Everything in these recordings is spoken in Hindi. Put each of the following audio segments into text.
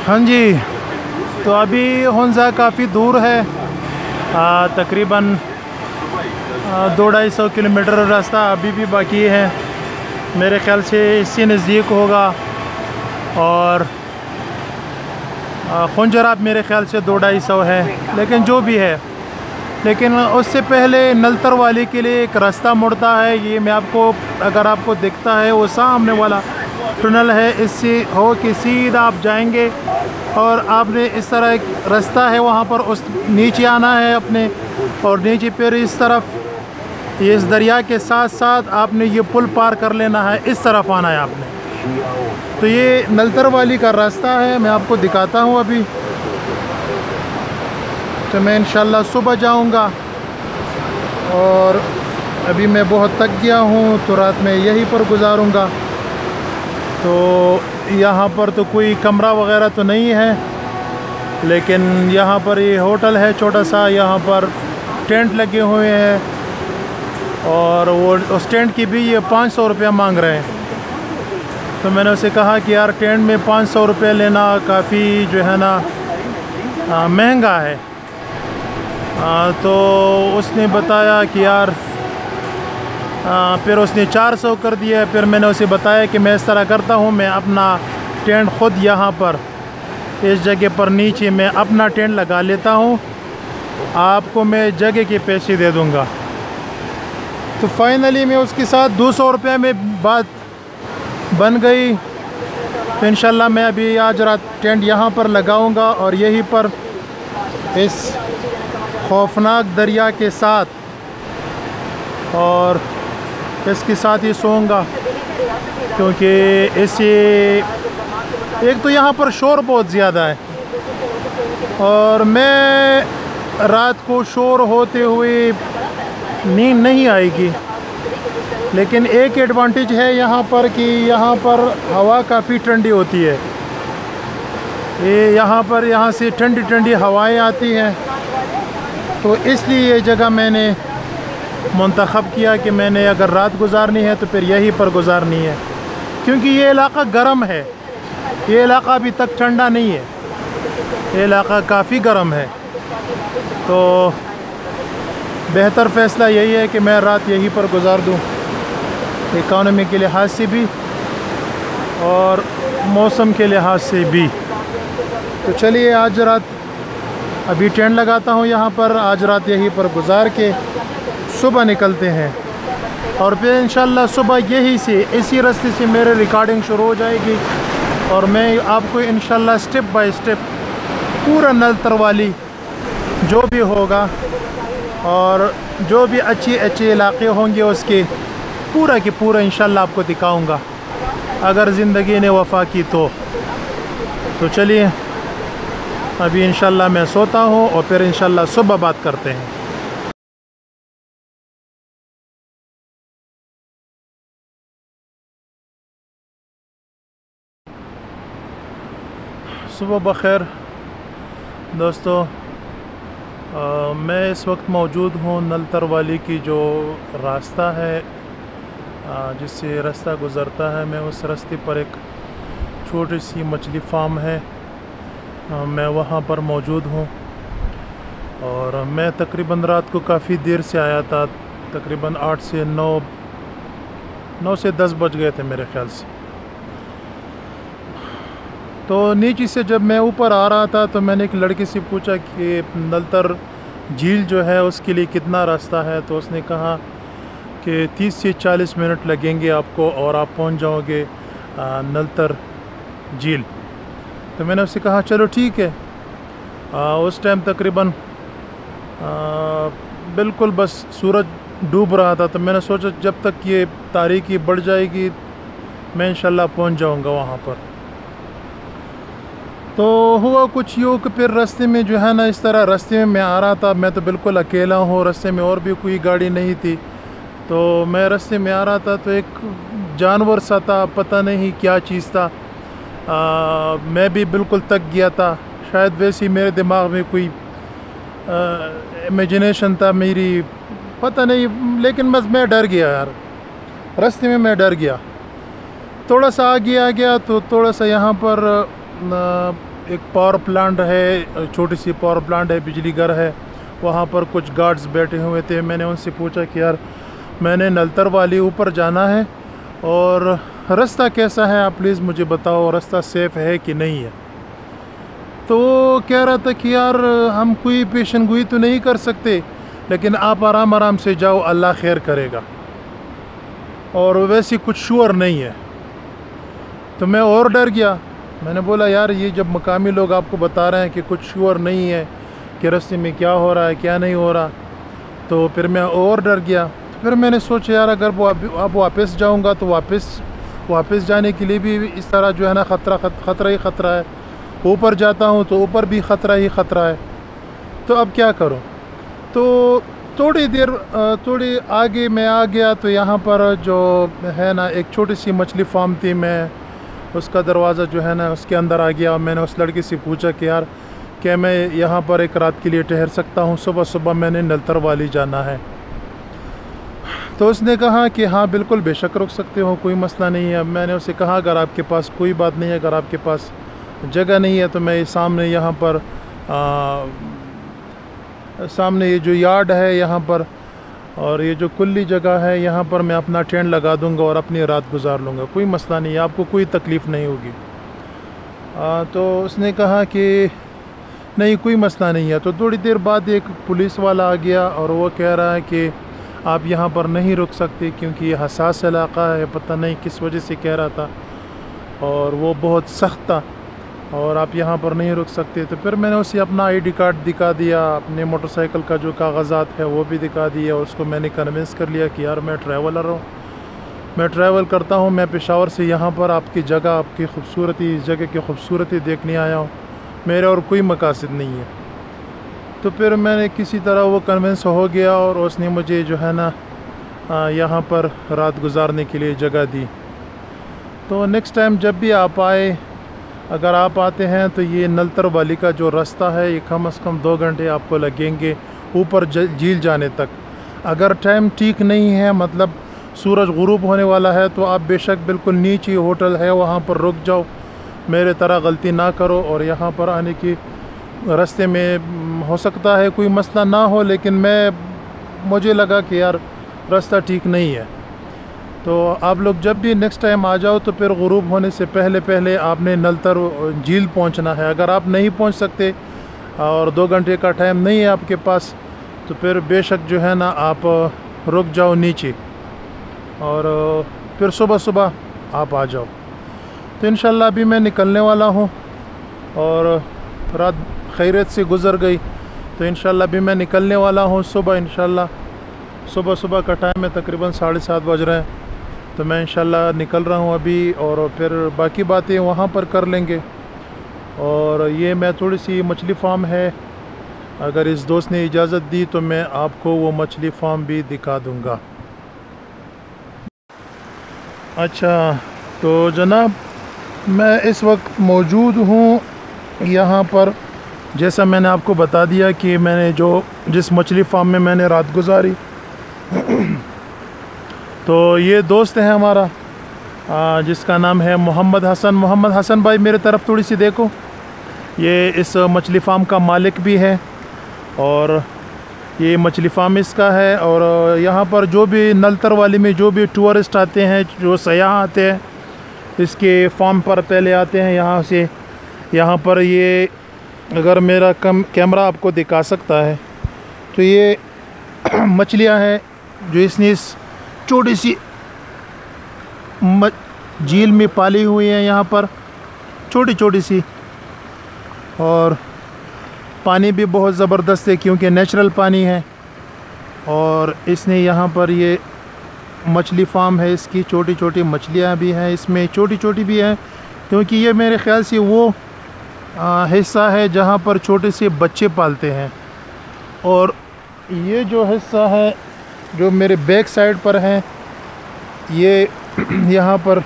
हाँ जी, तो अभी हुंजा काफ़ी दूर है, तकरीबन 200-250 किलोमीटर रास्ता अभी भी बाकी है। मेरे ख़्याल से इससे नज़दीक होगा। और खुंजराब मेरे ख़्याल से 200-250 है, लेकिन जो भी है। लेकिन उससे पहले नलतर वाली के लिए एक रास्ता मुड़ता है। ये मैं आपको, अगर आपको दिखता है, वो सामने वाला टनल है, इससे हो के सीधा आप जाएंगे और आपने इस तरह एक रास्ता है वहाँ पर, उस नीचे आना है अपने, और नीचे फिर इस तरफ ये इस दरिया के साथ साथ आपने ये पुल पार कर लेना है, इस तरफ आना है आपने। तो ये नलतर वाली का रास्ता है, मैं आपको दिखाता हूँ अभी। तो मैं इंशाल्लाह सुबह जाऊँगा, और अभी मैं बहुत थक गया हूँ तो रात में यहीं पर गुजारूँगा। तो यहाँ पर तो कोई कमरा वगैरह तो नहीं है, लेकिन यहाँ पर ये होटल है छोटा सा, यहाँ पर टेंट लगे हुए हैं, और वो उस टेंट की भी ये 500 रुपया मांग रहे हैं। तो मैंने उसे कहा कि यार टेंट में 500 रुपये लेना काफ़ी जो है ना महंगा है। तो उसने बताया कि यार फिर उसने 400 कर दिया। फिर मैंने उसे बताया कि मैं इस तरह करता हूँ, मैं अपना टेंट ख़ुद यहाँ पर इस जगह पर नीचे मैं अपना टेंट लगा लेता हूँ, आपको मैं जगह के पैसे दे दूँगा। तो फाइनली मैं उसके साथ 200 रुपये में बात बन गई। तो इंशाल्लाह मैं अभी आज रात टेंट यहाँ पर लगाऊँगा, और यहीं पर इस खौफनाक दरिया के साथ और इसके साथ ही सोऊंगा, क्योंकि इससे एक तो यहाँ पर शोर बहुत ज़्यादा है, और मैं रात को शोर होते हुए नींद नहीं आएगी। लेकिन एक एडवांटेज है यहाँ पर कि यहाँ पर हवा काफ़ी ठंडी होती है। ये यहाँ से ठंडी ठंडी हवाएं आती हैं, तो इसलिए ये जगह मैंने मुंतखब किया कि मैंने अगर रात गुजारनी है तो फिर यहीं पर गुजारनी है, क्योंकि ये इलाका गर्म है। ये इलाका अभी तक ठंडा नहीं है, ये इलाका काफ़ी गर्म है। तो बेहतर फ़ैसला यही है कि मैं रात यहीं पर गुजार दूँ, इकॉनमी के लिहाज से भी और मौसम के लिहाज से भी। तो चलिए आज रात अभी टेंट लगाता हूँ यहाँ पर, आज रात यहीं पर गुजार के सुबह निकलते हैं, और फिर इंशाल्लाह सुबह यहीं से इसी रास्ते से मेरे रिकॉर्डिंग शुरू हो जाएगी, और मैं आपको इंशाल्लाह स्टेप बाय स्टेप पूरा नलतर वाली जो भी होगा और जो भी अच्छे इलाके होंगे उसके पूरा के पूरा इंशाल्लाह आपको दिखाऊंगा, अगर ज़िंदगी ने वफ़ा की तो चलिए अभी इंशाल्लाह मैं सोता हूँ, और फिर इंशाल्लाह सुबह बात करते हैं। सुबह बखैर दोस्तों, मैं इस वक्त मौजूद हूँ नलतर वाली की जो रास्ता है, जिससे रास्ता गुज़रता है। मैं उस रास्ते पर एक छोटी सी मछली फार्म है, मैं वहाँ पर मौजूद हूँ। और मैं तकरीबन रात को काफ़ी देर से आया था, तकरीबन 8 से 9 से 10 बज गए थे मेरे ख़्याल से। तो नीचे से जब मैं ऊपर आ रहा था तो मैंने एक लड़के से पूछा कि नलतर झील जो है उसके लिए कितना रास्ता है। तो उसने कहा कि 30 से 40 मिनट लगेंगे आपको और आप पहुंच जाओगे नलतर झील। तो मैंने उससे कहा चलो ठीक है। उस टाइम तकरीबन बिल्कुल बस सूरज डूब रहा था, तो मैंने सोचा जब तक ये तारीकी बढ़ जाएगी मैं इंशाल्लाह पहुंच जाऊंगा वहाँ पर। तो हुआ कुछ यूँ कि फिर रास्ते में जो है ना, इस तरह रास्ते में मैं आ रहा था, मैं तो बिल्कुल अकेला हूँ, रास्ते में और भी कोई गाड़ी नहीं थी। तो मैं रास्ते में आ रहा था तो एक जानवर सा था, पता नहीं क्या चीज़ था। मैं भी बिल्कुल थक गया था, शायद वैसे ही मेरे दिमाग में कोई इमेजिनेशन था मेरी, पता नहीं, लेकिन बस मैं डर गया यार, रास्ते में मैं डर गया। थोड़ा सा आगे आ गया तो थोड़ा सा यहाँ पर एक पावर प्लांट है, छोटी सी पावर प्लांट है, बिजली घर है। वहाँ पर कुछ गार्ड्स बैठे हुए थे। मैंने उनसे पूछा कि यार मैंने नलतर वाली ऊपर जाना है और रास्ता कैसा है, आप प्लीज़ मुझे बताओ, रास्ता सेफ़ है कि नहीं है। तो वो कह रहा था कि यार हम कोई पेशन गोई तो नहीं कर सकते, लेकिन आप आराम आराम से जाओ, अल्लाह खैर करेगा। और वैसे कुछ श्योर नहीं है। तो मैं और डर गया। मैंने बोला यार ये जब मकामी लोग आपको बता रहे हैं कि कुछ श्योर नहीं है कि रास्ते में क्या हो रहा है क्या नहीं हो रहा, तो फिर मैं और डर गया। फिर मैंने सोचा यार अगर वो अब वापस जाऊंगा तो वापस जाने के लिए भी इस तरह जो है ना ख़तरा ही ख़तरा है। ऊपर जाता हूँ तो ऊपर भी ख़तरा ही ख़तरा है। तो अब क्या करूँ? तो थोड़ी आगे मैं आ गया तो यहाँ पर जो है ना एक छोटी सी मछली फार्म थी। मैं उसका दरवाज़ा जो है ना उसके अंदर आ गया। मैंने उस लड़की से पूछा कि यार क्या मैं यहाँ पर एक रात के लिए ठहर सकता हूँ, सुबह सुबह मैंने नलतर वाली जाना है। तो उसने कहा कि हाँ बिल्कुल बेशक रुक सकते हो, कोई मसला नहीं है। मैंने उसे कहा अगर आपके पास कोई बात नहीं है, अगर आपके पास जगह नहीं है तो मैं सामने यहाँ पर सामने ये जो यार्ड है यहाँ पर और ये जो खुली जगह है यहाँ पर मैं अपना टेंट लगा दूँगा और अपनी रात गुजार लूँगा, कोई मसला नहीं है, आपको कोई तकलीफ़ नहीं होगी। तो उसने कहा कि नहीं कोई मसला नहीं है। तो थोड़ी देर बाद एक पुलिस वाला आ गया और वो कह रहा है कि आप यहाँ पर नहीं रुक सकते क्योंकि ये हसास इलाक़ा है। पता नहीं किस वजह से कह रहा था और वो बहुत सख्त था और आप यहाँ पर नहीं रुक सकते। तो फिर मैंने उसे अपना आईडी कार्ड दिखा दिया, अपने मोटरसाइकिल का जो कागज़ात है वो भी दिखा दिया और उसको मैंने कन्विंस कर लिया कि यार मैं ट्रैवलर हूँ, मैं ट्रैवल करता हूँ, मैं पेशावर से यहाँ पर आपकी जगह, आपकी खूबसूरती, इस जगह की खूबसूरती देखने आया हूँ, मेरे और कोई मकासद नहीं है। तो फिर मैंने किसी तरह वो कन्विंस हो गया और उसने मुझे जो है ना यहाँ पर रात गुजारने के लिए जगह दी। तो नेक्स्ट टाइम जब भी आप आए, अगर आप आते हैं तो ये नलतर वाली का जो रास्ता है ये कम से कम 2 घंटे आपको लगेंगे ऊपर झील जाने तक। अगर टाइम ठीक नहीं है, मतलब सूरज गुरूब होने वाला है, तो आप बेशक बिल्कुल नीचे होटल है वहाँ पर रुक जाओ, मेरे तरह गलती ना करो। और यहाँ पर आने की रास्ते में हो सकता है कोई मसला ना हो, लेकिन मुझे लगा कि यार रास्ता ठीक नहीं है। तो आप लोग जब भी नेक्स्ट टाइम आ जाओ तो फिर गुरूब होने से पहले आपने नलतर झील पहुंचना है। अगर आप नहीं पहुंच सकते और 2 घंटे का टाइम नहीं है आपके पास, तो फिर बेशक जो है ना आप रुक जाओ नीचे और फिर सुबह सुबह आप आ जाओ। तो इंशाल्लाह अभी मैं निकलने वाला हूँ और रात खैरियत से गुज़र गई, तो इंशाल्लाह अभी मैं निकलने वाला हूँ सुबह। इंशाल्लाह सुबह का टाइम है, तकरीबन 7:30 बज रहे हैं। तो मैं इंशाल्लाह निकल रहा हूँ अभी और फिर बाकी बातें वहाँ पर कर लेंगे। और ये मैं थोड़ी सी मछली फार्म है, अगर इस दोस्त ने इजाज़त दी तो मैं आपको वो मछली फार्म भी दिखा दूँगा। अच्छा तो जनाब मैं इस वक्त मौजूद हूँ यहाँ पर, जैसा मैंने आपको बता दिया कि मैंने जिस मछली फार्म में मैंने रात गुजारी तो ये दोस्त है हमारा जिसका नाम है मोहम्मद हसन। मोहम्मद हसन भाई मेरे तरफ थोड़ी सी देखो, ये इस मछली फार्म का मालिक भी है और ये मछली फार्म इसका है। और यहाँ पर जो भी नलतर वाली में जो भी टूरिस्ट आते हैं, जो सयाह आते हैं, इसके फार्म पर पहले आते हैं यहाँ से। यहाँ पर ये अगर मेरा कैमरा आपको दिखा सकता है तो ये मछलियाँ हैं जो इसने इस छोटी सी झील में पाली हुई है, यहाँ पर छोटी सी। और पानी भी बहुत ज़बरदस्त है क्योंकि नेचुरल पानी है। और इसने यहाँ पर ये मछली फार्म है, इसकी छोटी मछलियाँ भी हैं, इसमें छोटी भी हैं क्योंकि ये मेरे ख़्याल से वो हिस्सा है जहाँ पर छोटे से बच्चे पालते हैं। और ये जो हिस्सा है जो मेरे बैक साइड पर है, ये यहाँ पर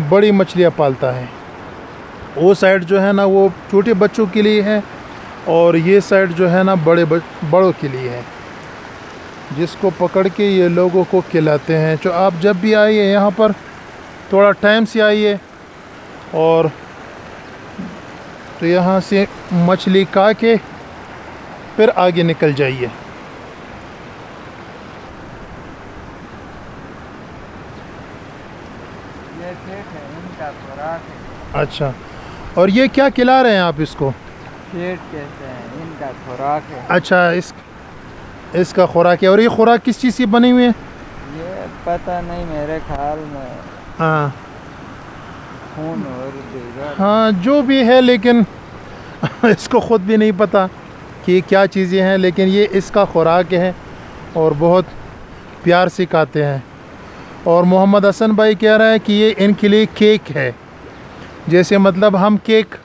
बड़ी मछलियाँ पालता है। वो साइड जो है ना वो छोटे बच्चों के लिए है और ये साइड जो है ना बड़ों के लिए है, जिसको पकड़ के ये लोगों को खिलाते हैं। तो आप जब भी आइए यहाँ पर थोड़ा टाइम से आइए और तो यहाँ से मछली खा के फिर आगे निकल जाइए। ये सेठ है, इनका खुराक है। अच्छा, और ये क्या खिला रहे हैं आप इसको? सेठ कहते हैं, इनका खुराक है। अच्छा, इसका खुराक है। और ये खुराक किस चीज़ की बनी हुई है? ये पता नहीं, मेरे ख्याल में हाँ खून और दीगर। हाँ, जो भी है, लेकिन इसको ख़ुद भी नहीं पता कि क्या चीज़ें हैं, लेकिन ये इसका खुराक है और बहुत प्यार से खाते हैं। और मोहम्मद हसन भाई कह रहा है कि ये इनके लिए केक है, जैसे मतलब हम केक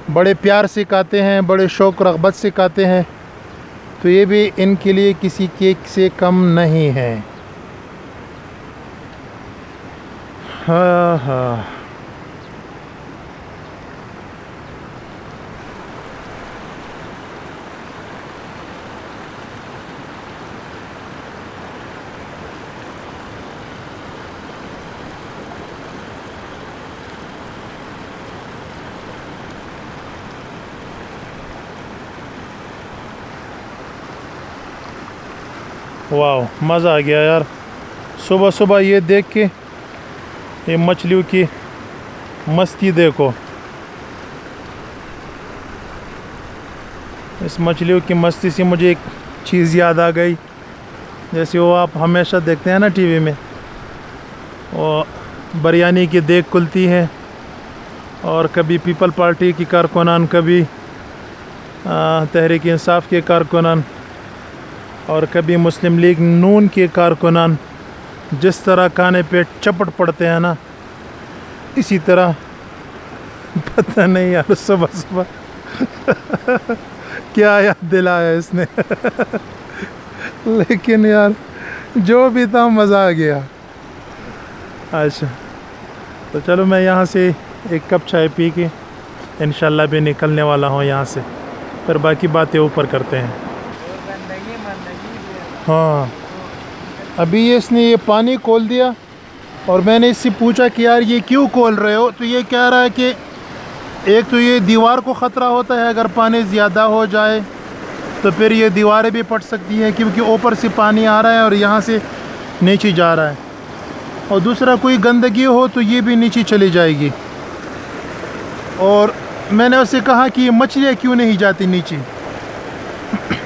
बड़े प्यार से खाते हैं, बड़े शौक़ रग़बत से खाते हैं, तो ये भी इनके लिए किसी केक से कम नहीं है। हाँ हाँ, वाह, मज़ा आ गया यार। सुबह सुबह ये देख के, ये मछलियों की मस्ती देखो। इस मछलियों की मस्ती से मुझे एक चीज़ याद आ गई, जैसे वो आप हमेशा देखते हैं ना टीवी में, वो बिरयानी की देग खुलती है और कभी पीपल पार्टी की कारकुनान, कभी तहरीक इंसाफ के कारकुनान और कभी मुस्लिम लीग नून के कारकुनान जिस तरह खाने पे चपट पड़ते हैं ना, इसी तरह पता नहीं यार सुबह सुबह क्या याद दिलाया इसने लेकिन यार जो भी था मज़ा आ गया। अच्छा, तो चलो मैं यहाँ से एक कप चाय पी के इंशाल्लाह भी निकलने वाला हूँ यहाँ से, फिर बाकी बातें ऊपर करते हैं। हाँ, अभी इसने ये पानी खोल दिया और मैंने इससे पूछा कि यार ये क्यों खोल रहे हो, तो ये कह रहा है कि एक तो ये दीवार को ख़तरा होता है, अगर पानी ज़्यादा हो जाए तो फिर ये दीवारें भी फट सकती हैं, क्योंकि ऊपर से पानी आ रहा है और यहाँ से नीचे जा रहा है, और दूसरा कोई गंदगी हो तो ये भी नीचे चली जाएगी। और मैंने उससे कहा कि ये मछलियाँ क्यों नहीं जाती नीचे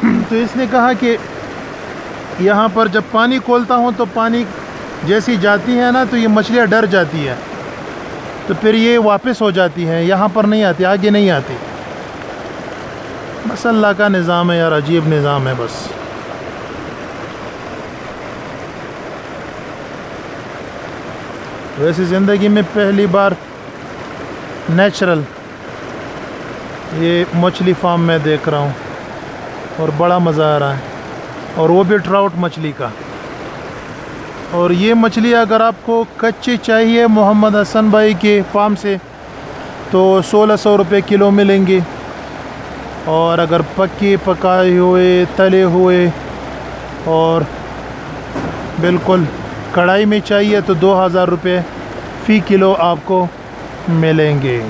तो इसने कहा कि यहाँ पर जब पानी खोलता हूँ तो पानी जैसी जाती है ना, तो ये मछलियाँ डर जाती है, तो फिर ये वापस हो जाती हैं, यहाँ पर नहीं आती, आगे नहीं आती। बस अल्लाह का निज़ाम है यार, अजीब निज़ाम है बस। वैसे ज़िंदगी में पहली बार नेचुरल ये मछली फार्म में देख रहा हूँ और बड़ा मज़ा आ रहा है, और वो भी ट्राउट मछली का। और ये मछली अगर आपको कच्ची चाहिए मोहम्मद हसन भाई के फार्म से तो 1600 रुपये किलो मिलेंगे, और अगर पके पकाए हुए, तले हुए और बिल्कुल कढ़ाई में चाहिए तो 2000 रुपये फ़ी किलो आपको मिलेंगे।